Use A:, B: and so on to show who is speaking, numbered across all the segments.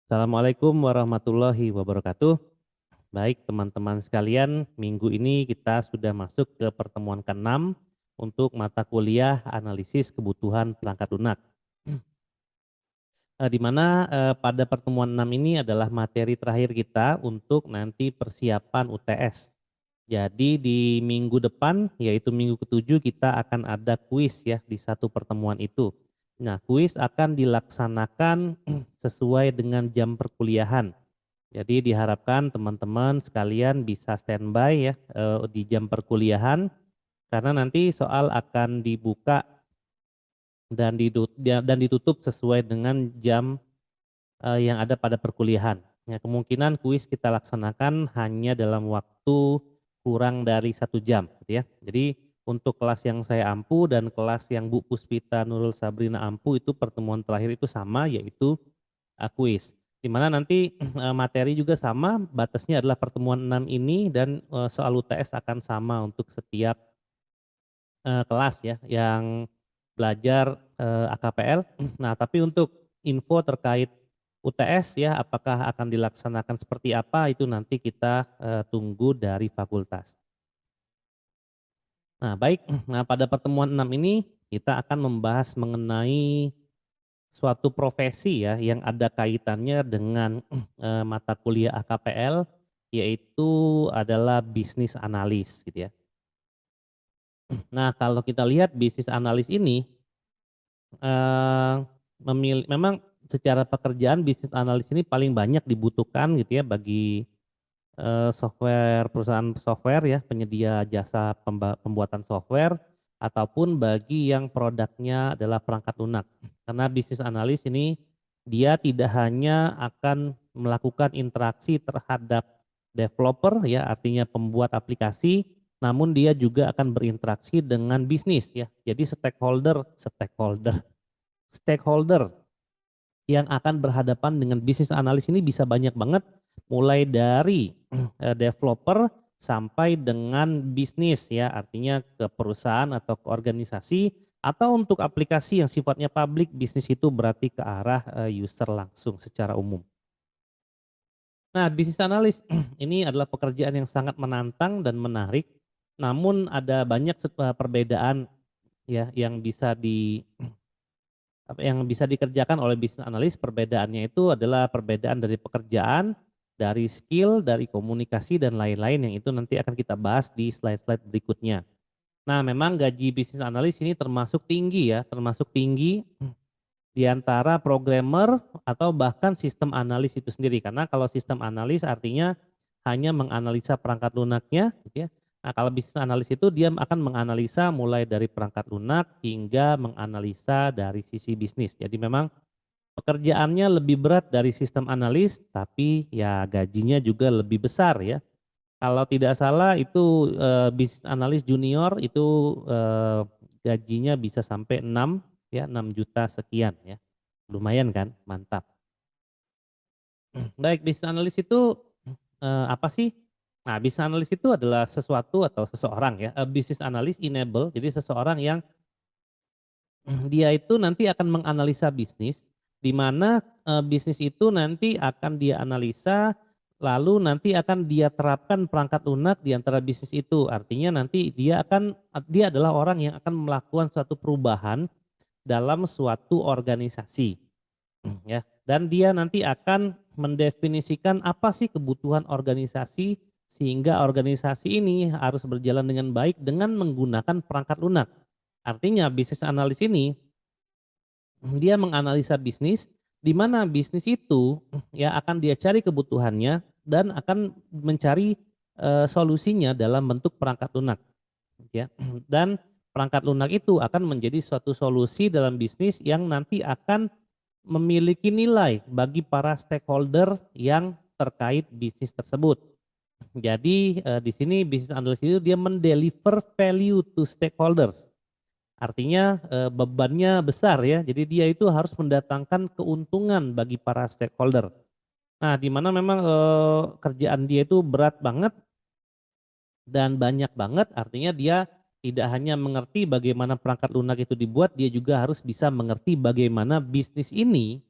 A: Assalamualaikum warahmatullahi wabarakatuh. Baik teman-teman sekalian, minggu ini kita sudah masuk ke pertemuan ke-6 untuk mata kuliah analisis kebutuhan perangkat lunak. Di mana pada pertemuan 6 ini adalah materi terakhir kita untuk nanti persiapan UTS. Jadi di minggu depan, yaitu minggu ketujuh, kita akan ada kuis ya di satu pertemuan itu. Nah, kuis akan dilaksanakan sesuai dengan jam perkuliahan. Jadi diharapkan teman-teman sekalian bisa standby ya di jam perkuliahan karena nanti soal akan dibuka dan ditutup sesuai dengan jam yang ada pada perkuliahan. Ya, kemungkinan kuis kita laksanakan hanya dalam waktu kurang dari 1 jam gitu ya. Jadi untuk kelas yang saya ampu dan kelas yang Bu Puspita Nurul Sabrina ampu itu pertemuan terakhir itu sama, yaitu kuis. Di mana nanti materi juga sama, batasnya adalah pertemuan 6 ini dan soal UTS akan sama untuk setiap kelas ya yang belajar AKPL. Nah, tapi untuk info terkait UTS ya, apakah akan dilaksanakan seperti apa itu nanti kita tunggu dari fakultas. Nah, baik. Nah, pada pertemuan 6 ini kita akan membahas mengenai suatu profesi ya yang ada kaitannya dengan mata kuliah AKPL, yaitu adalah bisnis analis gitu ya. Nah, kalau kita lihat bisnis analis ini eh, memang secara pekerjaan bisnis analis ini paling banyak dibutuhkan gitu ya bagi perusahaan software ya, penyedia jasa pembuatan software ataupun bagi yang produknya adalah perangkat lunak. Karena bisnis analis ini dia tidak hanya akan melakukan interaksi terhadap developer ya, artinya pembuat aplikasi, namun dia juga akan berinteraksi dengan bisnis ya. Jadi stakeholder yang akan berhadapan dengan bisnis analis ini bisa banyak banget, mulai dari developer sampai dengan bisnis ya, artinya ke perusahaan atau ke organisasi, atau untuk aplikasi yang sifatnya publik, bisnis itu berarti ke arah user langsung secara umum. Nah, bisnis analis ini adalah pekerjaan yang sangat menantang dan menarik, namun ada banyak perbedaan ya yang bisa dikerjakan oleh bisnis analis. Perbedaannya itu adalah perbedaan dari pekerjaan, dari skill, dari komunikasi dan lain-lain yang itu nanti akan kita bahas di slide-slide berikutnya. Nah, memang gaji bisnis analis ini termasuk tinggi ya, termasuk tinggi di antara programmer atau bahkan sistem analis itu sendiri. Karena kalau sistem analis artinya hanya menganalisa perangkat lunaknya gitu ya. Nah, kalau bisnis analis itu dia akan menganalisa mulai dari perangkat lunak hingga menganalisa dari sisi bisnis. Jadi memang pekerjaannya lebih berat dari sistem analis, tapi ya gajinya juga lebih besar ya. Kalau tidak salah itu bisnis analis junior itu gajinya bisa sampai 6 ya, 6 juta sekian ya. Lumayan kan? Mantap. Baik, bisnis analis itu apa sih? Nah, bisnis analis itu adalah sesuatu atau seseorang ya, bisnis analis enable, jadi seseorang yang dia itu nanti akan menganalisa bisnis, di mana bisnis itu nanti akan dia analisa, lalu nanti akan dia terapkan perangkat lunak di antara bisnis itu. Artinya nanti dia adalah orang yang akan melakukan suatu perubahan dalam suatu organisasi, ya. Dan dia nanti akan mendefinisikan apa sih kebutuhan organisasi sehingga organisasi ini harus berjalan dengan baik dengan menggunakan perangkat lunak. Artinya bisnis analis ini dia menganalisa bisnis, di mana bisnis itu ya akan dia cari kebutuhannya dan akan mencari solusinya dalam bentuk perangkat lunak ya. Dan perangkat lunak itu akan menjadi suatu solusi dalam bisnis yang nanti akan memiliki nilai bagi para stakeholder yang terkait bisnis tersebut. Jadi di sini bisnis analis itu dia mendeliver value to stakeholders. Artinya bebannya besar ya, jadi dia itu harus mendatangkan keuntungan bagi para stakeholder. Nah, di mana memang kerjaan dia itu berat banget dan banyak banget, artinya dia tidak hanya mengerti bagaimana perangkat lunak itu dibuat, dia juga harus bisa mengerti bagaimana bisnis ini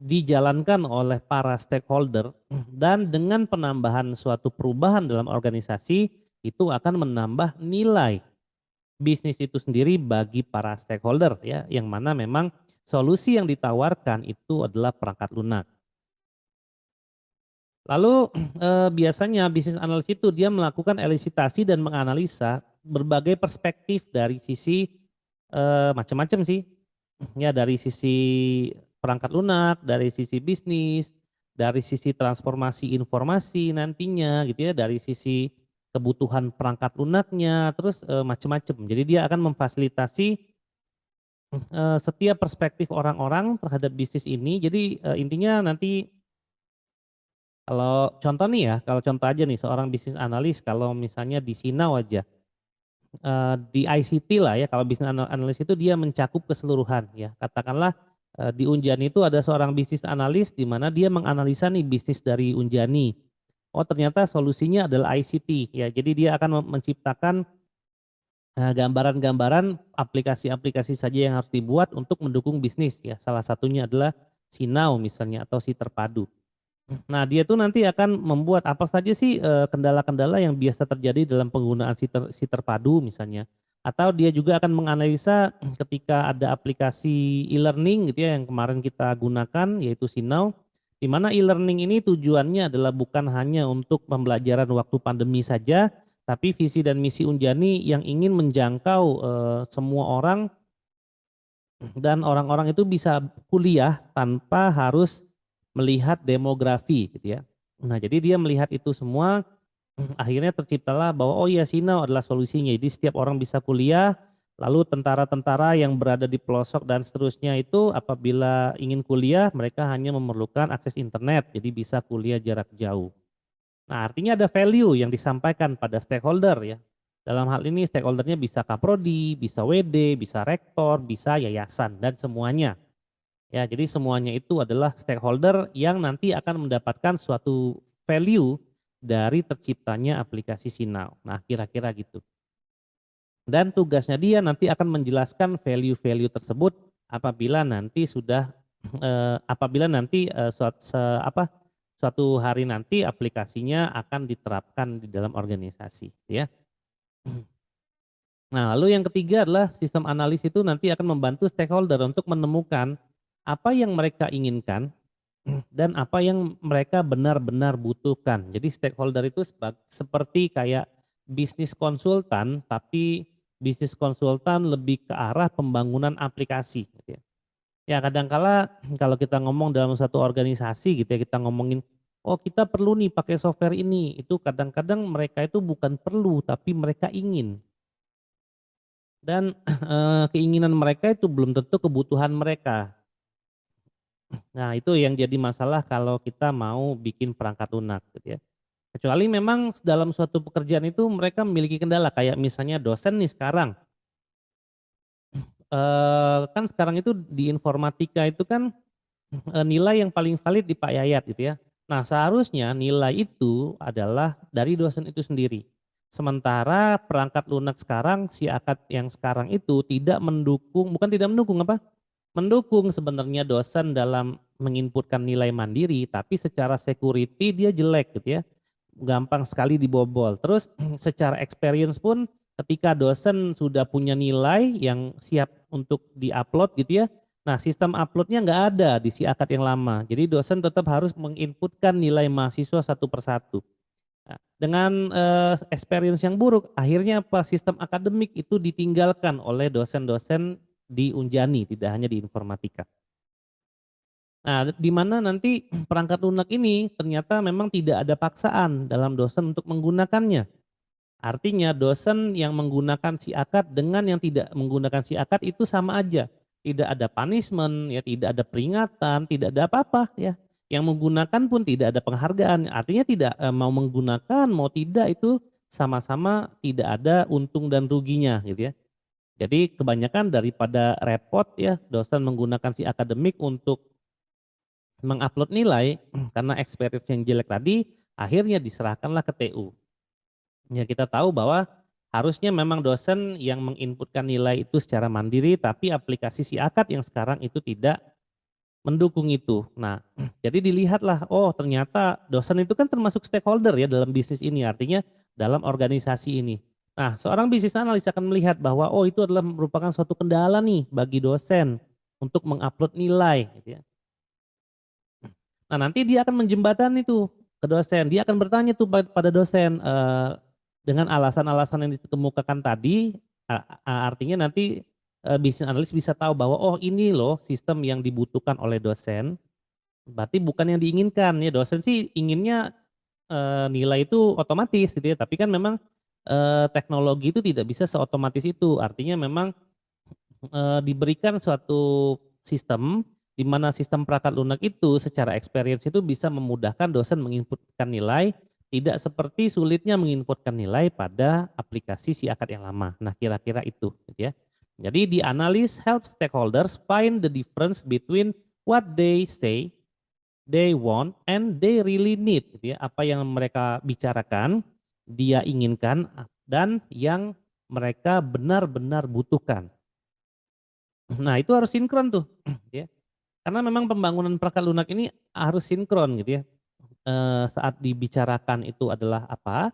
A: dijalankan oleh para stakeholder dan dengan penambahan suatu perubahan dalam organisasi itu akan menambah nilai bisnis itu sendiri bagi para stakeholder ya, yang mana memang solusi yang ditawarkan itu adalah perangkat lunak. Lalu biasanya bisnis analis itu dia melakukan elisitasi dan menganalisa berbagai perspektif dari sisi macam-macam sih. Ya dari sisi perangkat lunak, dari sisi bisnis, dari sisi transformasi informasi nantinya gitu ya, dari sisi kebutuhan perangkat lunaknya, terus macam-macam. Jadi dia akan memfasilitasi setiap perspektif orang-orang terhadap bisnis ini. Jadi intinya nanti kalau contoh nih ya, kalau contoh aja nih seorang bisnis analis kalau misalnya di Sinau aja, di ICT lah ya, kalau bisnis analis itu dia mencakup keseluruhan ya. Katakanlah di Unjani itu ada seorang bisnis analis di mana dia menganalisa nih bisnis dari Unjani. Oh ternyata solusinya adalah ICT ya. Jadi dia akan menciptakan gambaran-gambaran aplikasi-aplikasi saja yang harus dibuat untuk mendukung bisnis ya. Salah satunya adalah Sinau misalnya atau Si Terpadu. Nah, dia tuh nanti akan membuat apa saja sih, kendala-kendala yang biasa terjadi dalam penggunaan si terpadu misalnya. Atau dia juga akan menganalisa ketika ada aplikasi e-learning gitu ya yang kemarin kita gunakan yaitu Sinau, di mana e-learning ini tujuannya adalah bukan hanya untuk pembelajaran waktu pandemi saja, tapi visi dan misi Unjani yang ingin menjangkau, semua orang dan orang-orang itu bisa kuliah tanpa harus melihat demografi gitu ya. Nah jadi dia melihat itu semua, akhirnya terciptalah bahwa oh iya Sinau adalah solusinya. Jadi setiap orang bisa kuliah, lalu tentara-tentara yang berada di pelosok dan seterusnya itu apabila ingin kuliah mereka hanya memerlukan akses internet, jadi bisa kuliah jarak jauh. Nah, artinya ada value yang disampaikan pada stakeholder ya. Dalam hal ini stakeholdernya bisa kaprodi, bisa WD, bisa rektor, bisa yayasan dan semuanya. Ya, jadi semuanya itu adalah stakeholder yang nanti akan mendapatkan suatu value dari terciptanya aplikasi Sinau. Nah, kira-kira gitu. Dan tugasnya dia nanti akan menjelaskan value-value tersebut apabila nanti sudah apabila nanti suatu hari nanti aplikasinya akan diterapkan di dalam organisasi ya. Nah, lalu yang ketiga adalah sistem analis itu nanti akan membantu stakeholder untuk menemukan apa yang mereka inginkan dan apa yang mereka benar-benar butuhkan. Jadi stakeholder itu seperti kayak bisnis konsultan, tapi bisnis konsultan lebih ke arah pembangunan aplikasi. Gitu ya. Ya kadangkala kalau kita ngomong dalam satu organisasi gitu ya, kita ngomongin, oh kita perlu nih pakai software ini, itu kadang-kadang mereka itu bukan perlu, tapi mereka ingin. Dan keinginan mereka itu belum tentu kebutuhan mereka. Nah itu yang jadi masalah kalau kita mau bikin perangkat lunak gitu ya. Kecuali memang dalam suatu pekerjaan itu mereka memiliki kendala kayak misalnya dosen nih sekarang, kan sekarang itu di informatika itu kan, nilai yang paling valid di Pak Yayat gitu ya. Nah seharusnya nilai itu adalah dari dosen itu sendiri. Sementara perangkat lunak sekarang, si akad yang sekarang itu tidak mendukung, bukan tidak mendukung apa, mendukung sebenarnya dosen dalam menginputkan nilai mandiri, tapi secara security dia jelek gitu ya. Gampang sekali dibobol. Terus secara experience pun ketika dosen sudah punya nilai yang siap untuk diupload gitu ya. Nah sistem uploadnya nggak ada di si akad yang lama. Jadi dosen tetap harus menginputkan nilai mahasiswa satu persatu. Nah, dengan experience yang buruk, akhirnya apa? Sistem akademik itu ditinggalkan oleh dosen-dosen di Unjani, tidak hanya di informatika. Nah, di mana nanti perangkat lunak ini ternyata memang tidak ada paksaan dalam dosen untuk menggunakannya. Artinya dosen yang menggunakan si akad dengan yang tidak menggunakan si akad itu sama aja. Tidak ada punishment, ya tidak ada peringatan, tidak ada apa-apa ya. Yang menggunakan pun tidak ada penghargaan. Artinya tidak mau menggunakan, mau tidak itu sama-sama tidak ada untung dan ruginya gitu ya. Jadi kebanyakan daripada repot ya dosen menggunakan si akademik untuk mengupload nilai karena experience yang jelek tadi akhirnya diserahkanlah ke TU. Ya kita tahu bahwa harusnya memang dosen yang menginputkan nilai itu secara mandiri tapi aplikasi si akad yang sekarang itu tidak mendukung itu. Nah, jadi dilihatlah, oh ternyata dosen itu kan termasuk stakeholder ya dalam bisnis ini, artinya dalam organisasi ini. Nah, seorang bisnis analis akan melihat bahwa oh itu adalah merupakan suatu kendala nih bagi dosen untuk mengupload nilai gitu ya. Nah, nanti dia akan menjembatani tuh ke dosen. Dia akan bertanya tuh pada dosen dengan alasan-alasan yang dikemukakan tadi, artinya nanti bisnis analis bisa tahu bahwa oh ini loh sistem yang dibutuhkan oleh dosen, berarti bukan yang diinginkan ya. Dosen sih inginnya nilai itu otomatis gitu ya, tapi kan memang teknologi itu tidak bisa seotomatis itu. Artinya memang diberikan suatu sistem di mana sistem perangkat lunak itu secara experience itu bisa memudahkan dosen menginputkan nilai, tidak seperti sulitnya menginputkan nilai pada aplikasi si akad yang lama. Nah, kira-kira itu gitu ya. Jadi di analis help stakeholders find the difference between what they say they want and they really need gitu ya. Apa yang mereka bicarakan, dia inginkan dan yang mereka benar-benar butuhkan. Nah, itu harus sinkron tuh, ya. Karena memang pembangunan perangkat lunak ini harus sinkron gitu ya. Saat dibicarakan itu adalah apa,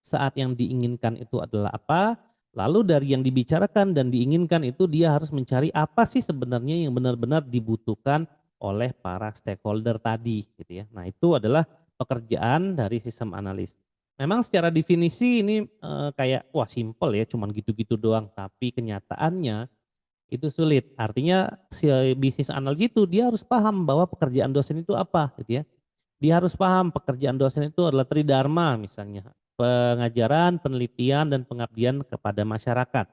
A: saat yang diinginkan itu adalah apa, lalu dari yang dibicarakan dan diinginkan itu dia harus mencari apa sih sebenarnya yang benar-benar dibutuhkan oleh para stakeholder tadi gitu ya. Nah, itu adalah pekerjaan dari sistem analis. Memang secara definisi ini kayak wah simpel ya, cuman gitu-gitu doang, tapi kenyataannya itu sulit. Artinya si bisnis analis itu dia harus paham bahwa pekerjaan dosen itu apa gitu ya. Dia harus paham pekerjaan dosen itu adalah tridharma misalnya, pengajaran, penelitian, dan pengabdian kepada masyarakat.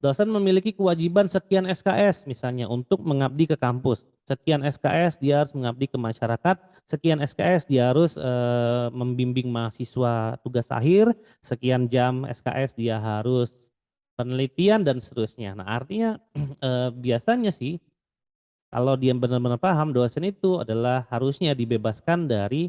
A: Dosen memiliki kewajiban sekian SKS misalnya untuk mengabdi ke kampus. Sekian SKS dia harus mengabdi ke masyarakat, sekian SKS dia harus membimbing mahasiswa tugas akhir, sekian jam SKS dia harus penelitian dan seterusnya. Nah, artinya biasanya sih kalau dia benar-benar paham dosen itu adalah harusnya dibebaskan dari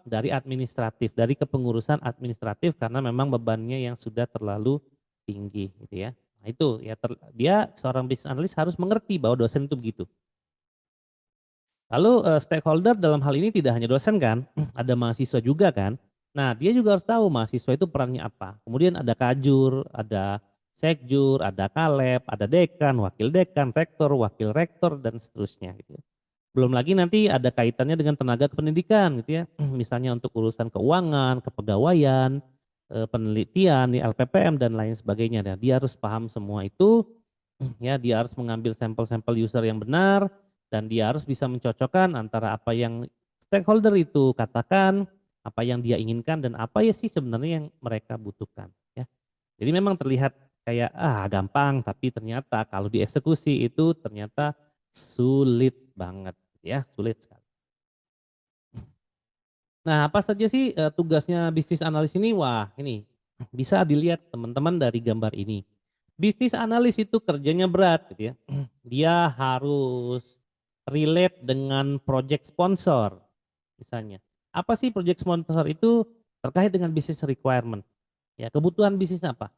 A: dari administratif, dari kepengurusan administratif karena memang bebannya yang sudah terlalu tinggi gitu ya. Nah itu ya dia seorang business analyst harus mengerti bahwa dosen itu begitu. Lalu stakeholder dalam hal ini tidak hanya dosen kan, ada mahasiswa juga kan. Nah, dia juga harus tahu mahasiswa itu perannya apa. Kemudian ada kajur, ada sekjur, ada kaleb, ada dekan, rektor, wakil rektor dan seterusnya gitu ya. Belum lagi nanti ada kaitannya dengan tenaga kependidikan gitu ya. Misalnya untuk urusan keuangan, kepegawaian, penelitian, di LPPM dan lain sebagainya. Dan dia harus paham semua itu, ya dia harus mengambil sampel-sampel user yang benar dan dia harus bisa mencocokkan antara apa yang stakeholder itu katakan, apa yang dia inginkan dan apa ya sih sebenarnya yang mereka butuhkan ya. Jadi memang terlihat kayak gampang tapi ternyata kalau dieksekusi itu ternyata sulit banget ya, sulit sekali. Nah, apa saja sih tugasnya bisnis analis ini? Wah, ini bisa dilihat teman-teman dari gambar ini. Bisnis analis itu kerjanya berat gitu ya. Dia harus relate dengan project sponsor misalnya. Apa sih project sponsor itu? Terkait dengan bisnis requirement. Ya, kebutuhan bisnis apa?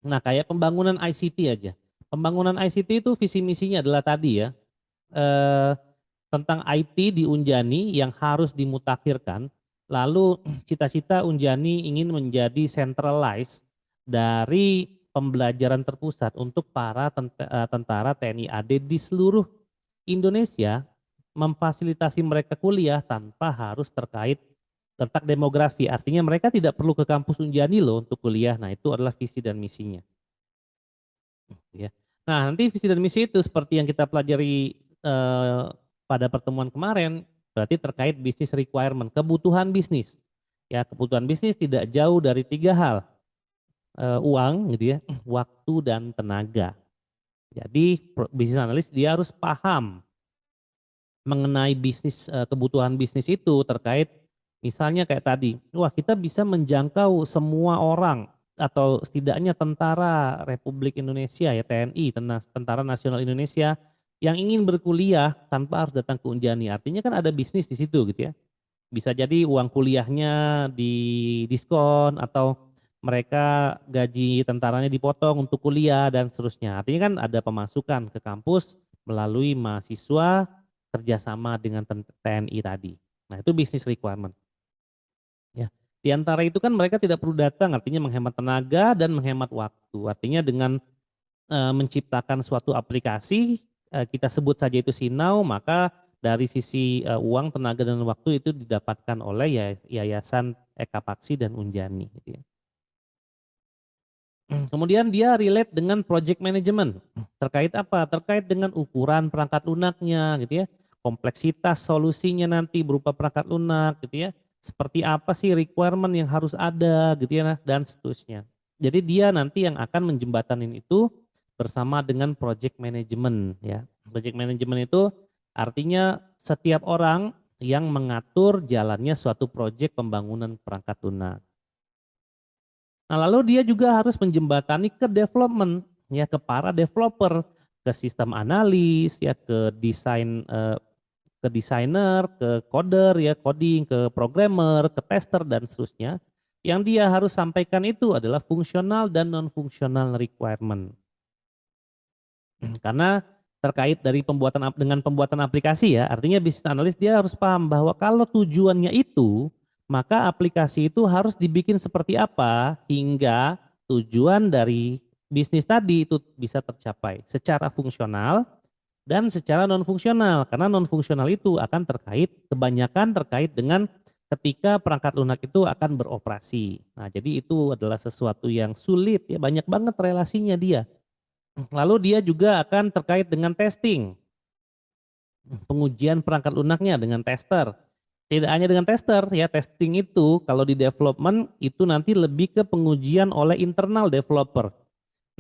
A: Nah, kayak pembangunan ICT aja. Pembangunan ICT itu visi misinya adalah tadi ya, eh, tentang IT di Unjani yang harus dimutakhirkan. Lalu cita-cita Unjani ingin menjadi centralized dari pembelajaran terpusat untuk para tentara TNI AD di seluruh Indonesia, memfasilitasi mereka kuliah tanpa harus terkait letak demografi. Artinya mereka tidak perlu ke kampus Unjani loh untuk kuliah. Nah, itu adalah visi dan misinya. Ya. Nah, nanti visi dan misi itu seperti yang kita pelajari pada pertemuan kemarin, berarti terkait bisnis requirement, kebutuhan bisnis. Ya, kebutuhan bisnis tidak jauh dari tiga hal, uang gitu ya, waktu dan tenaga. Jadi bisnis analis dia harus paham mengenai bisnis, kebutuhan bisnis itu terkait misalnya kayak tadi, wah kita bisa menjangkau semua orang atau setidaknya tentara Republik Indonesia ya TNI, Tentara Nasional Indonesia yang ingin berkuliah tanpa harus datang ke Unjani. Artinya kan ada bisnis di situ gitu ya. Bisa jadi uang kuliahnya di diskon atau mereka gaji tentaranya dipotong untuk kuliah dan seterusnya. Artinya kan ada pemasukan ke kampus melalui mahasiswa kerjasama dengan TNI tadi. Nah itu business requirement. Ya. Di antara itu kan mereka tidak perlu datang, artinya menghemat tenaga dan menghemat waktu. Artinya dengan menciptakan suatu aplikasi, kita sebut saja itu Sinau, maka dari sisi uang, tenaga dan waktu itu didapatkan oleh Yayasan Eka Paksi dan Unjani gitu ya. Kemudian dia relate dengan project management. Terkait apa? Terkait dengan ukuran perangkat lunaknya gitu ya. Kompleksitas solusinya nanti berupa perangkat lunak gitu ya. Seperti apa sih requirement yang harus ada gitu ya dan seterusnya. Jadi dia nanti yang akan menjembatanin itu bersama dengan project management ya. Project management itu artinya setiap orang yang mengatur jalannya suatu proyek pembangunan perangkat lunak. Nah, lalu dia juga harus menjembatani ke development, ya ke para developer, ke sistem analis, ya ke desain, ke desainer, ke coder, ya coding, ke programmer, ke tester dan seterusnya. Yang dia harus sampaikan itu adalah fungsional dan non fungsional requirement. Karena terkait dari dengan pembuatan aplikasi ya, artinya business analyst dia harus paham bahwa kalau tujuannya itu, maka aplikasi itu harus dibikin seperti apa hingga tujuan dari bisnis tadi itu bisa tercapai secara fungsional dan secara non fungsional. Karena non fungsional itu akan kebanyakan terkait dengan ketika perangkat lunak itu akan beroperasi. Nah, jadi itu adalah sesuatu yang sulit ya, banyak banget relasinya dia. Lalu dia juga akan terkait dengan testing, pengujian perangkat lunaknya dengan tester. Tidak hanya dengan tester ya, testing itu kalau di development itu nanti lebih ke pengujian oleh internal developer.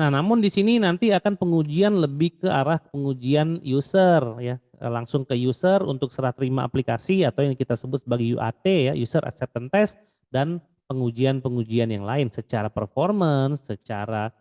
A: Nah, namun di sini nanti akan pengujian lebih ke arah pengujian user ya, langsung ke user untuk serah terima aplikasi atau yang kita sebut sebagai UAT ya, user acceptance test dan pengujian-pengujian yang lain secara performance, secara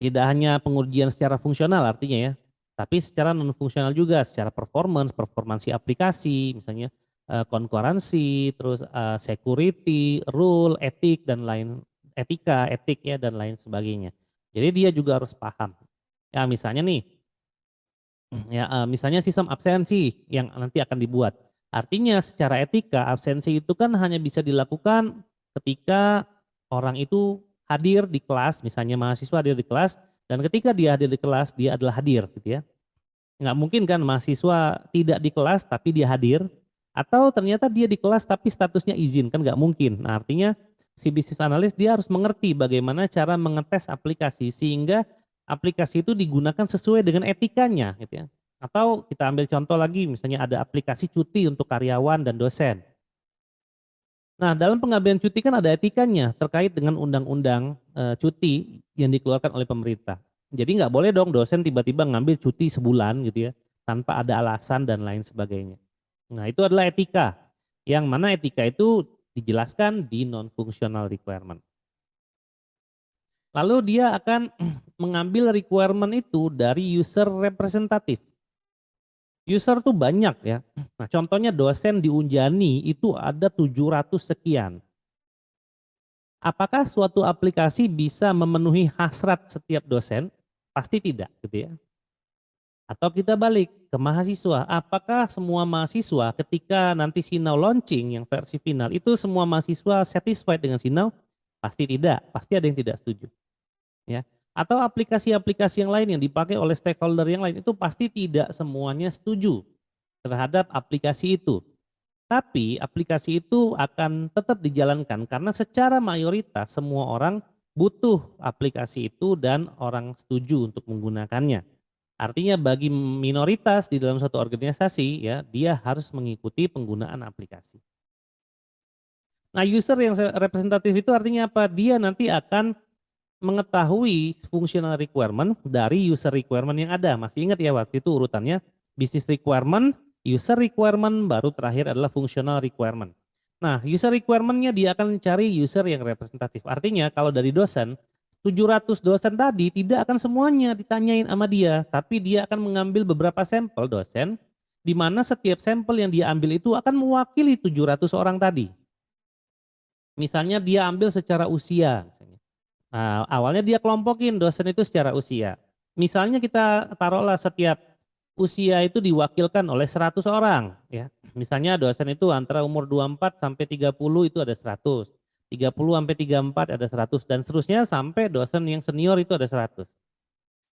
A: tidak hanya pengujian secara fungsional artinya ya, tapi secara non fungsional juga, secara performance, performansi aplikasi, misalnya konkurensi, terus security, rule, etik dan lain etika, etik ya dan lain sebagainya. Jadi dia juga harus paham. Ya misalnya nih, ya misalnya sistem absensi yang nanti akan dibuat. Artinya secara etika absensi itu kan hanya bisa dilakukan ketika orang itu hadir di kelas, misalnya mahasiswa hadir di kelas, dan ketika dia hadir di kelas dia adalah hadir gitu ya. Nggak mungkin kan mahasiswa tidak di kelas tapi dia hadir, atau ternyata dia di kelas tapi statusnya izin, kan nggak mungkin. Nah artinya si bisnis analis dia harus mengerti bagaimana cara mengetes aplikasi sehingga aplikasi itu digunakan sesuai dengan etikanya gitu ya. Atau kita ambil contoh lagi misalnya ada aplikasi cuti untuk karyawan dan dosen. Nah, dalam pengambilan cuti kan ada etikanya terkait dengan undang-undang cuti yang dikeluarkan oleh pemerintah. Jadi nggak boleh dong dosen tiba-tiba ngambil cuti sebulan gitu ya, tanpa ada alasan dan lain sebagainya. Nah, itu adalah etika. Yang mana etika itu dijelaskan di non-functional requirement. Lalu dia akan mengambil requirement itu dari user representatif. User tuh banyak ya. Nah, contohnya dosen di Unjani itu ada 700 sekian. Apakah suatu aplikasi bisa memenuhi hasrat setiap dosen? Pasti tidak gitu ya. Atau kita balik ke mahasiswa, apakah semua mahasiswa ketika nanti Sinau launching yang versi final itu semua mahasiswa satisfied dengan Sinau? Pasti tidak, pasti ada yang tidak setuju. Ya. Atau aplikasi-aplikasi yang lain yang dipakai oleh stakeholder yang lain itu pasti tidak semuanya setuju terhadap aplikasi itu. Tapi aplikasi itu akan tetap dijalankan karena secara mayoritas semua orang butuh aplikasi itu dan orang setuju untuk menggunakannya. Artinya bagi minoritas di dalam satu organisasi ya dia harus mengikuti penggunaan aplikasi. Nah user yang representatif itu artinya apa? Dia nanti akan mengetahui functional requirement dari user requirement yang ada. Masih ingat ya waktu itu urutannya business requirement, user requirement, baru terakhir adalah functional requirement. Nah user requirement-nya dia akan cari user yang representatif. Artinya kalau dari dosen, 700 dosen tadi tidak akan semuanya ditanyain sama dia. Tapi dia akan mengambil beberapa sampel dosen, di mana setiap sampel yang dia ambil itu akan mewakili 700 orang tadi. Misalnya dia ambil secara usia. Misalnya. Nah, awalnya dia kelompokin dosen itu secara usia. Misalnya kita taruhlah setiap usia itu diwakilkan oleh 100 orang. Ya. Misalnya dosen itu antara umur 24 sampai 30 itu ada 100. 30 sampai 34 ada 100 dan seterusnya sampai dosen yang senior itu ada 100.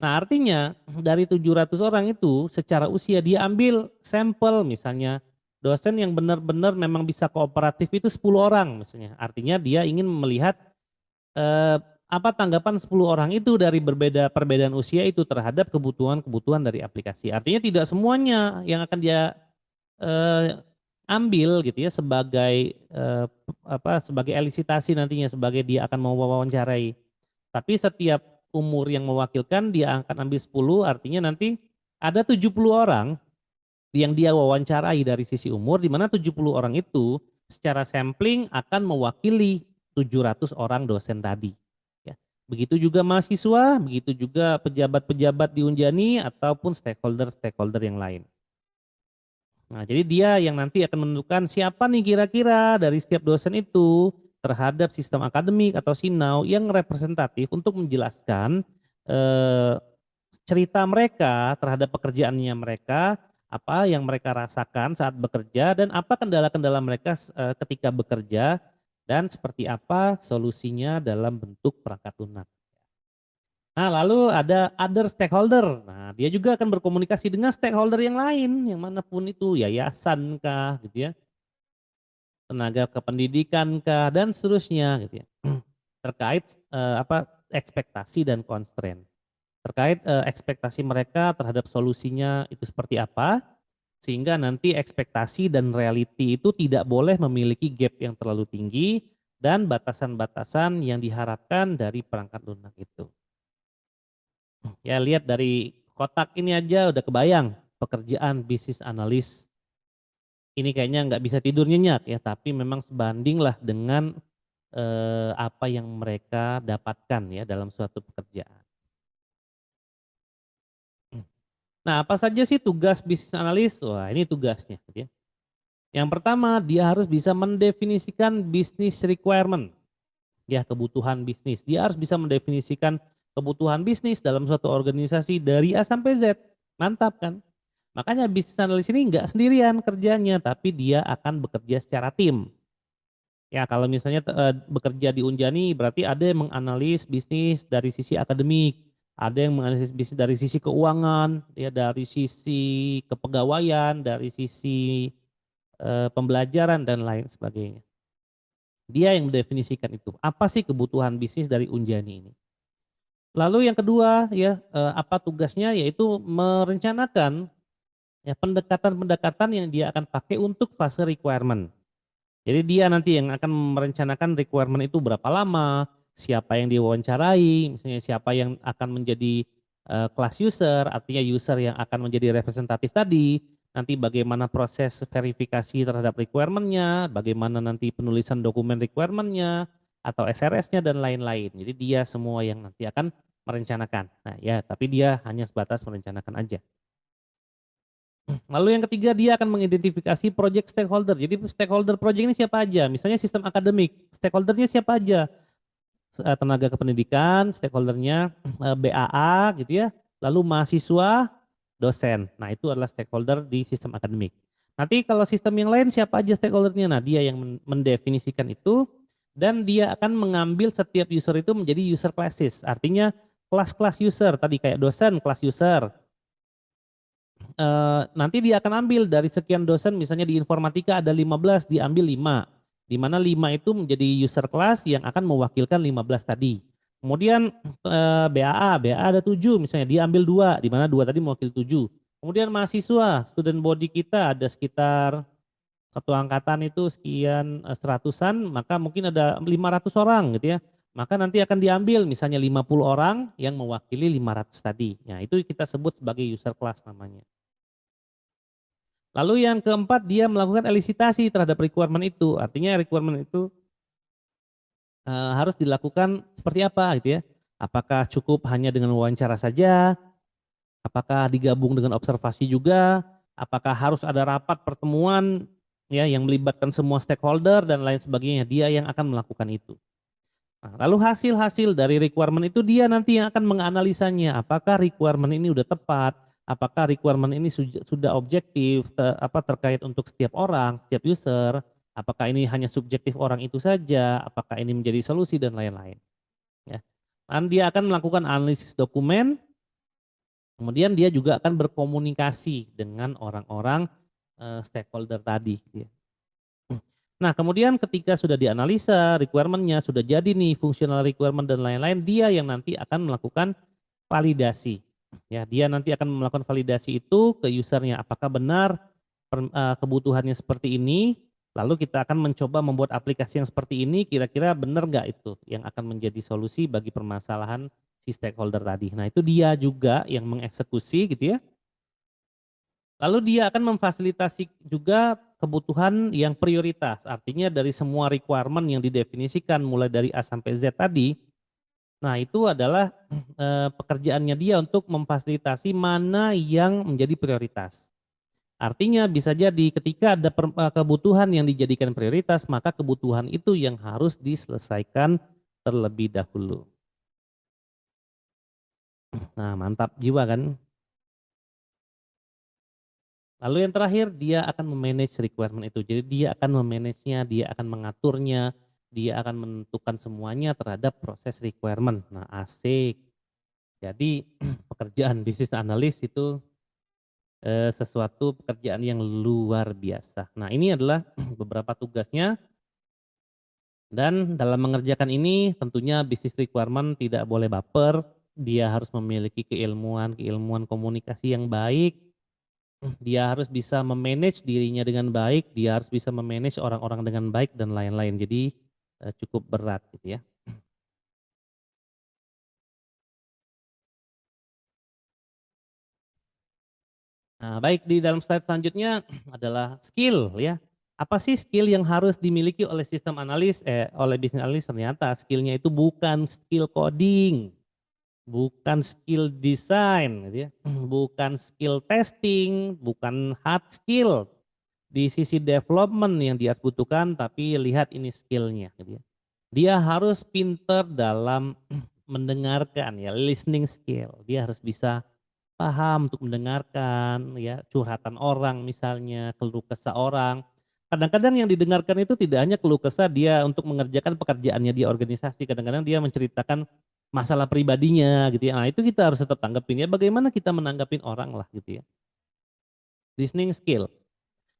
A: Nah artinya dari 700 orang itu secara usia dia ambil sampel misalnya dosen yang benar-benar memang bisa kooperatif itu 10 orang misalnya. Artinya dia ingin melihat eh, apa tanggapan 10 orang itu dari perbedaan usia itu terhadap kebutuhan-kebutuhan dari aplikasi. Artinya tidak semuanya yang akan dia eh, ambil gitu ya sebagai sebagai elisitasi nantinya sebagai dia akan mau wawancarai. Tapi setiap umur yang mewakilkan dia akan ambil 10 artinya nanti ada 70 orang yang dia wawancarai dari sisi umur di mana 70 orang itu secara sampling akan mewakili 700 orang dosen tadi. Ya. Begitu juga mahasiswa, begitu juga pejabat-pejabat di Unjani ataupun stakeholder-stakeholder yang lain. Nah, jadi dia yang nanti akan menentukan siapa nih kira-kira dari setiap dosen itu terhadap sistem akademik atau sinau yang representatif untuk menjelaskan eh, cerita mereka terhadap pekerjaannya mereka, apa yang mereka rasakan saat bekerja dan apa kendala-kendala mereka ketika bekerja dan seperti apa solusinya dalam bentuk perangkat lunak. Nah, lalu ada other stakeholder. Nah, dia juga akan berkomunikasi dengan stakeholder yang lain, yang manapun itu, yayasan kah, gitu ya, tenaga kependidikan kah, dan seterusnya, gitu ya, terkait ekspektasi dan constraint, terkait ekspektasi mereka terhadap solusinya itu seperti apa, sehingga nanti ekspektasi dan reality itu tidak boleh memiliki gap yang terlalu tinggi dan batasan-batasan yang diharapkan dari perangkat lunak itu. Ya lihat dari kotak ini aja udah kebayang pekerjaan bisnis analis. Ini kayaknya nggak bisa tidur nyenyak ya, tapi memang sebanding lah dengan apa yang mereka dapatkan ya dalam suatu pekerjaan. Nah apa saja sih tugas bisnis analis? Wah ini tugasnya. Gitu ya. Yang pertama dia harus bisa mendefinisikan bisnis requirement. Ya kebutuhan bisnis. Dia harus bisa mendefinisikan kebutuhan bisnis dalam suatu organisasi dari A sampai Z. Mantap kan? Makanya bisnis analis ini nggak sendirian kerjanya, tapi dia akan bekerja secara tim. Ya kalau misalnya bekerja di Unjani berarti ada yang menganalisis bisnis dari sisi akademik, ada yang menganalisis bisnis dari sisi keuangan, ya dari sisi kepegawaian, dari sisi pembelajaran dan lain sebagainya. Dia yang mendefinisikan itu. Apa sih kebutuhan bisnis dari Unjani ini? Lalu yang kedua ya apa tugasnya yaitu merencanakan ya pendekatan-pendekatan yang dia akan pakai untuk fase requirement. Jadi dia nanti yang akan merencanakan requirement itu berapa lama, siapa yang diwawancarai, misalnya siapa yang akan menjadi class user, artinya user yang akan menjadi representatif tadi, nanti bagaimana proses verifikasi terhadap requirement-nya, bagaimana nanti penulisan dokumen requirement-nya, atau SRS-nya dan lain-lain. Jadi dia semua yang nanti akan merencanakan. Nah ya, tapi dia hanya sebatas merencanakan aja. Lalu yang ketiga dia akan mengidentifikasi project stakeholder. Jadi stakeholder project ini siapa aja? Misalnya sistem akademik, stakeholdernya siapa aja? Tenaga kependidikan, stakeholdernya BAA gitu ya. Lalu mahasiswa, dosen. Nah itu adalah stakeholder di sistem akademik. Nanti kalau sistem yang lain siapa aja stakeholdernya? Nah dia yang mendefinisikan itu dan dia akan mengambil setiap user itu menjadi user classes. Artinya kelas-kelas user tadi kayak dosen kelas user, nanti dia akan ambil dari sekian dosen misalnya di informatika ada 15 diambil 5 di mana 5 itu menjadi user class yang akan mewakilkan 15 tadi. Kemudian BAA ada 7 misalnya diambil 2 di mana 2 tadi mewakili 7. Kemudian mahasiswa student body kita ada sekitar satu angkatan itu sekian seratusan maka mungkin ada 500 orang gitu ya. Maka nanti akan diambil misalnya 50 orang yang mewakili 500 tadi. Nah itu kita sebut sebagai user class namanya. Lalu yang keempat dia melakukan elisitasi terhadap requirement itu. Artinya requirement itu harus dilakukan seperti apa gitu ya. Apakah cukup hanya dengan wawancara saja? Apakah digabung dengan observasi juga? Apakah harus ada rapat pertemuan ya yang melibatkan semua stakeholder dan lain sebagainya, dia yang akan melakukan itu. Nah, lalu hasil-hasil dari requirement itu dia nanti yang akan menganalisanya, apakah requirement ini udah tepat, apakah requirement ini sudah objektif, terkait untuk setiap orang, setiap user, apakah ini hanya subjektif orang itu saja, apakah ini menjadi solusi dan lain-lain. Ya. Dan dia akan melakukan analisis dokumen, kemudian dia juga akan berkomunikasi dengan orang-orang stakeholder tadi. Ya. Nah, kemudian ketika sudah dianalisa requirement-nya, sudah jadi nih functional requirement dan lain-lain, dia yang nanti akan melakukan validasi. Ya, dia nanti akan melakukan validasi itu ke usernya, apakah benar kebutuhannya seperti ini, lalu kita akan mencoba membuat aplikasi yang seperti ini, kira-kira benar nggak itu yang akan menjadi solusi bagi permasalahan si stakeholder tadi. Nah, itu dia juga yang mengeksekusi gitu ya. Lalu dia akan memfasilitasi juga kebutuhan yang prioritas, artinya dari semua requirement yang didefinisikan mulai dari A sampai Z tadi, nah itu adalah pekerjaannya dia untuk memfasilitasi mana yang menjadi prioritas. Artinya bisa jadi ketika ada kebutuhan yang dijadikan prioritas, maka kebutuhan itu yang harus diselesaikan terlebih dahulu. Nah, mantap jiwa kan? Lalu yang terakhir dia akan memanage requirement itu. Jadi dia akan memanagenya, dia akan mengaturnya, dia akan menentukan semuanya terhadap proses requirement. Nah, asik. Jadi pekerjaan bisnis analis itu sesuatu pekerjaan yang luar biasa. Nah, ini adalah beberapa tugasnya dan dalam mengerjakan ini tentunya bisnis requirement tidak boleh baper, dia harus memiliki keilmuan komunikasi yang baik, dia harus bisa memanage dirinya dengan baik, dia harus bisa memanage orang-orang dengan baik dan lain-lain. Jadi cukup berat gitu ya. Nah, baik di dalam slide selanjutnya adalah skill ya. Apa sih skill yang harus dimiliki oleh sistem analis oleh bisnis analis? Ternyata skillnya itu bukan skill coding, bukan skill design gitu ya, bukan skill testing, bukan hard skill di sisi development yang dia butuhkan, tapi lihat ini skillnya gitu ya. Dia harus pinter dalam mendengarkan ya, listening skill. Dia harus bisa paham untuk mendengarkan ya, curhatan orang misalnya, keluh kesah orang. Kadang-kadang yang didengarkan itu tidak hanya keluh kesah dia untuk mengerjakan pekerjaannya di organisasi, kadang-kadang dia menceritakan masalah pribadinya gitu ya. Nah, itu kita harus tetap tanggapin ya, bagaimana kita menanggapin orang lah gitu ya. Listening skill.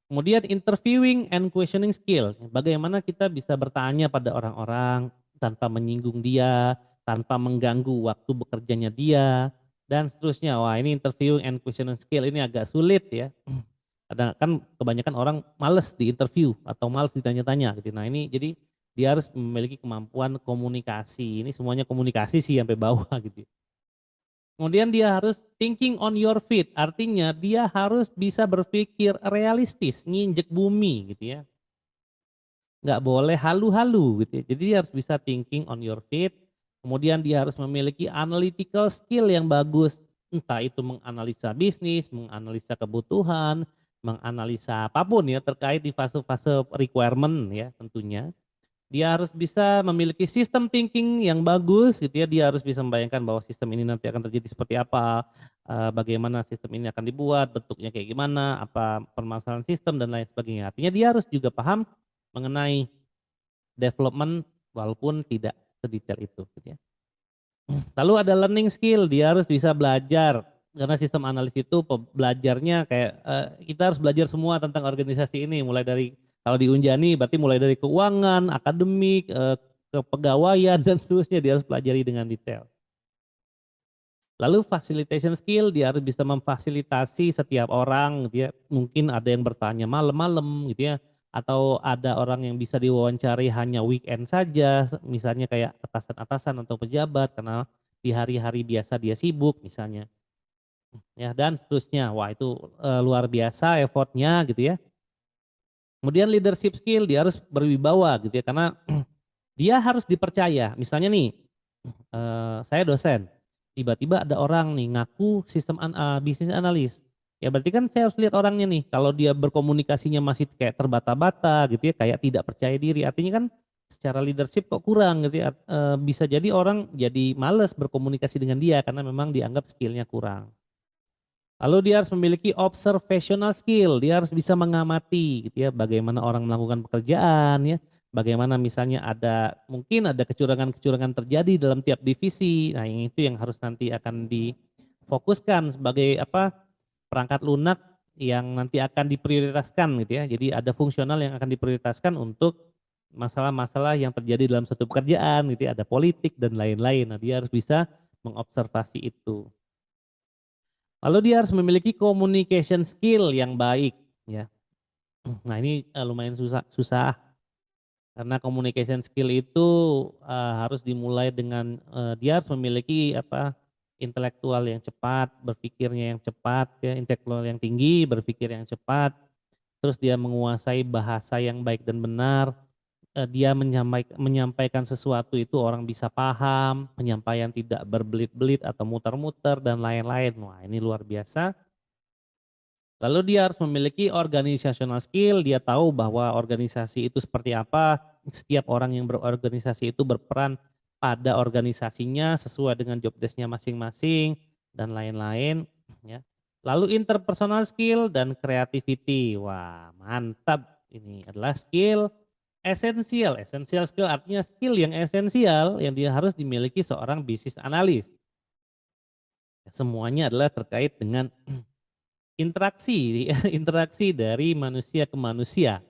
A: Kemudian interviewing and questioning skill, bagaimana kita bisa bertanya pada orang-orang tanpa menyinggung dia, tanpa mengganggu waktu bekerjanya dia, dan seterusnya. Wah, ini interviewing and questioning skill ini agak sulit ya. Kadang kan kebanyakan orang males di interview atau males ditanya-tanya gitu. Nah, ini jadi dia harus memiliki kemampuan komunikasi. Ini semuanya komunikasi sih sampai bawah gitu. Kemudian dia harus thinking on your feet, artinya dia harus bisa berpikir realistis, nginjek bumi gitu ya. Nggak boleh halu-halu gitu ya. Jadi dia harus bisa thinking on your feet, kemudian dia harus memiliki analytical skill yang bagus, entah itu menganalisa bisnis, menganalisa kebutuhan, menganalisa apapun ya terkait di fase-fase requirement ya tentunya. Dia harus bisa memiliki sistem thinking yang bagus gitu ya, dia harus bisa membayangkan bahwa sistem ini nanti akan terjadi seperti apa, bagaimana sistem ini akan dibuat, bentuknya kayak gimana, apa permasalahan sistem dan lain sebagainya. Artinya dia harus juga paham mengenai development walaupun tidak sedetail itu gitu ya. Lalu ada learning skill, dia harus bisa belajar karena sistem analis itu belajarnya kayak kita harus belajar semua tentang organisasi ini mulai dari kalau di Unjani berarti mulai dari keuangan, akademik, kepegawaian dan seterusnya dia harus pelajari dengan detail. Lalu facilitation skill, dia harus bisa memfasilitasi setiap orang gitu ya. Mungkin ada yang bertanya malam-malam gitu ya, atau ada orang yang bisa diwawancari hanya weekend saja, misalnya kayak atasan-atasan atau pejabat karena di hari-hari biasa dia sibuk misalnya. Ya dan seterusnya. Wah, itu luar biasa effortnya gitu ya. Kemudian leadership skill, dia harus berwibawa gitu ya karena dia harus dipercaya. Misalnya nih, saya dosen, tiba-tiba ada orang nih ngaku sistem bisnis analis. Ya berarti kan saya harus lihat orangnya nih, kalau dia berkomunikasinya masih kayak terbata-bata gitu ya, kayak tidak percaya diri, artinya kan secara leadership kok kurang gitu ya, bisa jadi orang jadi males berkomunikasi dengan dia karena memang dianggap skill-nya kurang. Lalu dia harus memiliki observational skill, dia harus bisa mengamati gitu ya, bagaimana orang melakukan pekerjaan ya, bagaimana misalnya mungkin ada kecurangan-kecurangan terjadi dalam tiap divisi. Nah, yang itu yang harus nanti akan difokuskan sebagai perangkat lunak yang nanti akan diprioritaskan gitu ya. Jadi ada fungsional yang akan diprioritaskan untuk masalah-masalah yang terjadi dalam satu pekerjaan gitu ya, ada politik dan lain-lain. Nah, dia harus bisa mengobservasi itu. Lalu dia harus memiliki communication skill yang baik ya. Nah ini lumayan susah susah karena communication skill itu harus dimulai dengan dia harus memiliki intelektual yang cepat, berpikirnya yang cepat ya, intelektual yang tinggi, berpikir yang cepat, terus dia menguasai bahasa yang baik dan benar, dia menyampaikan sesuatu itu orang bisa paham, penyampaian tidak berbelit-belit atau muter-muter dan lain-lain. Wah ini luar biasa. Lalu dia harus memiliki organizational skill, dia tahu bahwa organisasi itu seperti apa, setiap orang yang berorganisasi itu berperan pada organisasinya sesuai dengan job desk-nya masing-masing dan lain-lain ya. Lalu interpersonal skill dan creativity. Wah, mantap. Ini adalah skill esensial. Esensial skill artinya skill yang esensial yang dia harus dimiliki seorang bisnis analis. Semuanya adalah terkait dengan interaksi interaksi dari manusia ke manusia,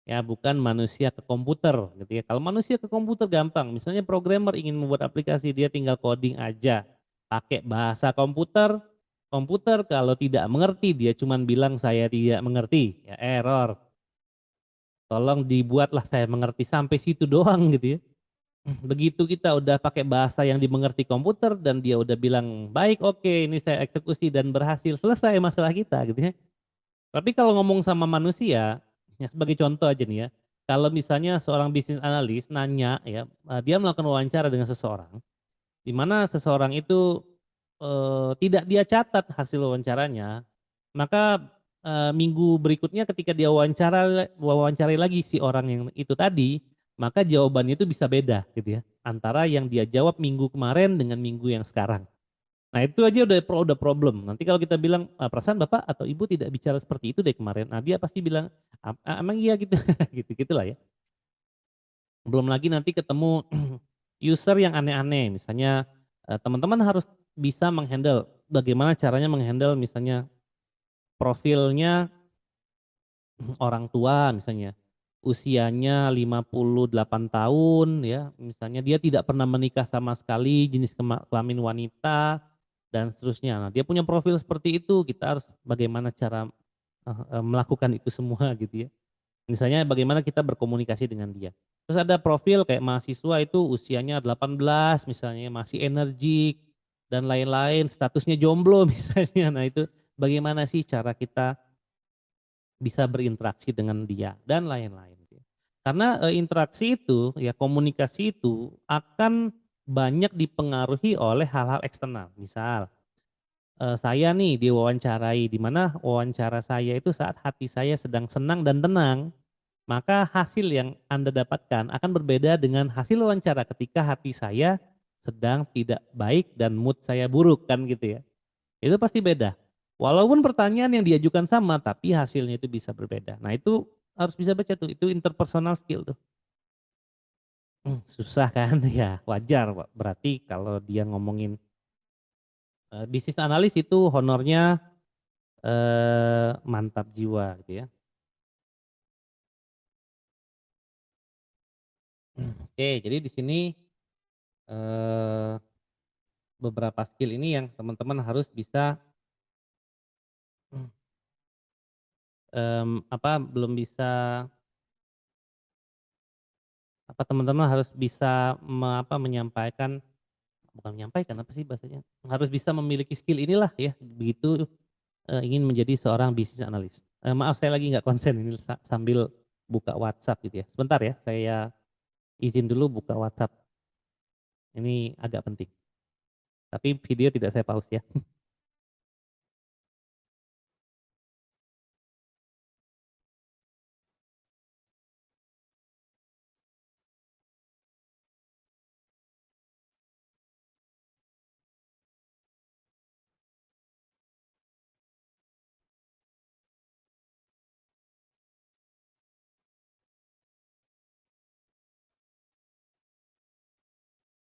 A: ya bukan manusia ke komputer gitu ya. Kalau manusia ke komputer gampang, misalnya programmer ingin membuat aplikasi dia tinggal coding aja, pakai bahasa komputer, komputer kalau tidak mengerti dia cuman bilang saya tidak mengerti, ya error. Tolong dibuatlah saya mengerti sampai situ doang gitu ya. Begitu kita udah pakai bahasa yang dimengerti komputer dan dia udah bilang, "Baik, oke, ini saya eksekusi dan berhasil," selesai masalah kita gitu ya. Tapi kalau ngomong sama manusia, ya sebagai contoh aja nih ya, kalau misalnya seorang bisnis analis nanya ya, dia melakukan wawancara dengan seseorang, di mana seseorang itu, tidak dia catat hasil wawancaranya, maka, minggu berikutnya ketika dia wawancarai lagi si orang yang itu tadi, maka jawabannya itu bisa beda gitu ya, antara yang dia jawab minggu kemarin dengan minggu yang sekarang. Nah itu aja udah problem. Nanti kalau kita bilang, "Perasaan Bapak atau Ibu tidak bicara seperti itu deh kemarin." Nah dia pasti bilang, Emang iya gitu?" Gitu-gitulah ya. Belum lagi nanti ketemu user yang aneh-aneh, misalnya, teman-teman harus bisa menghandle bagaimana caranya menghandle misalnya profilnya orang tua misalnya, usianya 58 tahun ya, misalnya dia tidak pernah menikah sama sekali, jenis kelamin wanita, dan seterusnya. Nah, dia punya profil seperti itu, kita harus bagaimana cara, melakukan itu semua gitu ya. Misalnya bagaimana kita berkomunikasi dengan dia. Terus ada profil kayak mahasiswa itu usianya 18 misalnya, masih energik dan lain-lain, statusnya jomblo misalnya. Nah, itu bagaimana sih cara kita bisa berinteraksi dengan dia dan lain-lain. Karena, interaksi itu ya komunikasi itu akan banyak dipengaruhi oleh hal-hal eksternal. Misal, saya nih diwawancarai di mana wawancara saya itu saat hati saya sedang senang dan tenang, maka hasil yang Anda dapatkan akan berbeda dengan hasil wawancara ketika hati saya sedang tidak baik dan mood saya buruk kan gitu ya. Itu pasti beda. Walaupun pertanyaan yang diajukan sama, tapi hasilnya itu bisa berbeda. Nah itu harus bisa baca tuh, itu interpersonal skill tuh. Susah kan? Ya wajar berarti kalau dia ngomongin, bisnis analis itu honornya, mantap jiwa gitu ya. Oke, jadi di sini, eee, beberapa skill ini yang teman-teman harus bisa, belum bisa teman-teman harus bisa menyampaikan. Bukan menyampaikan, apa sih bahasanya, harus bisa memiliki skill inilah ya, begitu, ingin menjadi seorang bisnis analis. Maaf saya lagi nggak konsen ini sambil buka WhatsApp gitu ya. Sebentar ya, saya izin dulu buka WhatsApp, ini agak penting. Tapi video tidak saya pause ya.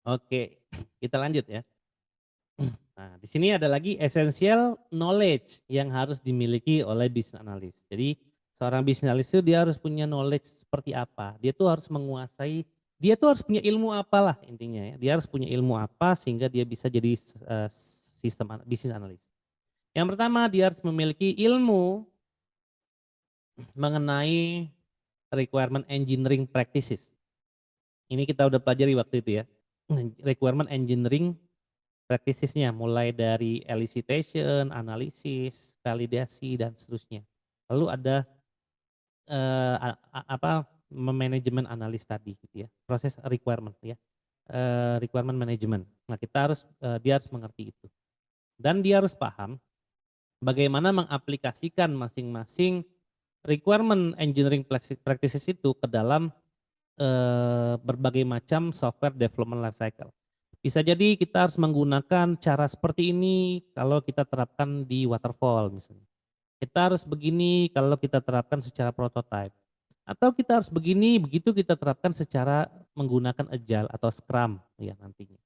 A: Oke, kita lanjut ya. Nah, di sini ada lagi essential knowledge yang harus dimiliki oleh business analyst. Jadi seorang business analyst itu dia harus punya knowledge seperti apa. Dia tuh harus menguasai, dia tuh harus punya ilmu apalah intinya ya. Dia harus punya ilmu apa sehingga dia bisa jadi business analyst. Yang pertama dia harus memiliki ilmu mengenai requirement engineering practices. Ini kita udah pelajari waktu itu ya. Requirement engineering practices-nya mulai dari elicitation, analisis, validasi dan seterusnya. Lalu ada apa manajemen analis tadi gitu ya. Proses requirement ya. Requirement management. Nah, kita harus dia harus mengerti itu. Dan dia harus paham bagaimana mengaplikasikan masing-masing requirement engineering practices itu ke dalam berbagai macam software development lifecycle. Bisa jadi kita harus menggunakan cara seperti ini kalau kita terapkan di waterfall misalnya. Kita harus begini kalau kita terapkan secara prototype. Atau kita harus begini begitu kita terapkan secara menggunakan agile atau scrum ya nantinya.